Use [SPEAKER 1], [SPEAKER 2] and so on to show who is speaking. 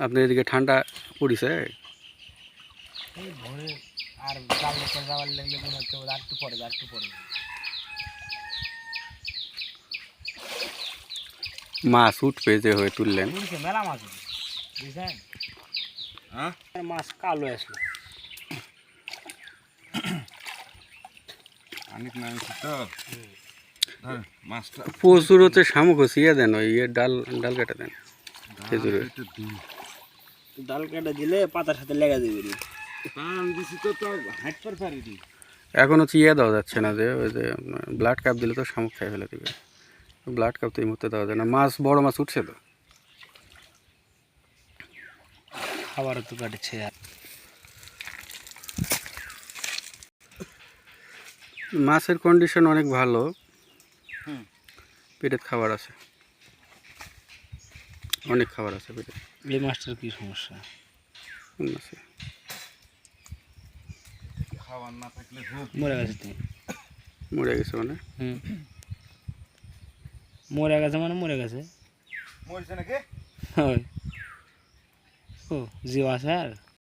[SPEAKER 1] আপনার এদিকে ঠান্ডা পড়িছে?
[SPEAKER 2] এই ভোরে আর জাল করে যাওয়ার লাগলে মনে হচ্ছে আর একটু পরে আর একটু পরে
[SPEAKER 1] মাছ উঠবে যে হয়ে তুললেন।
[SPEAKER 2] মেলা মাছ বুঝছেন? হ্যাঁ, মাছ কালো আসলো।
[SPEAKER 1] প্রচুর হচ্ছে শামুক হচ্ছে ইয়ে দেন, ওই ডাল ডাল কেটে দেন খেজুরের।
[SPEAKER 2] ডাল কেটে দিলে পাতার সাথে লেগে যাবে।
[SPEAKER 1] এখন হচ্ছে ইয়ে দেওয়া যাচ্ছে না, যে ওই যে ব্লাড কাপ দিলে তো শামুক খাই ফেলে দিবে। ব্লাড কাপ তো এই মুহূর্তে দেওয়া যায় না। মাছ বড় মাছ উঠছে তো,
[SPEAKER 2] খাবারও তো কাটছে।
[SPEAKER 1] মাছের কন্ডিশন অনেক ভালো, পেটের খাবার আছে, অনেক খাবার আছে পেটে।
[SPEAKER 2] এই মাছটার কি সমস্যা?
[SPEAKER 1] আছে
[SPEAKER 2] খাবার না থাকলে মরে গেছে। তুমি
[SPEAKER 1] মরে গেছে মানে?
[SPEAKER 2] মরে গেছে মানে মরে গেছে। মরছে নাকি? ও জিও আছে আর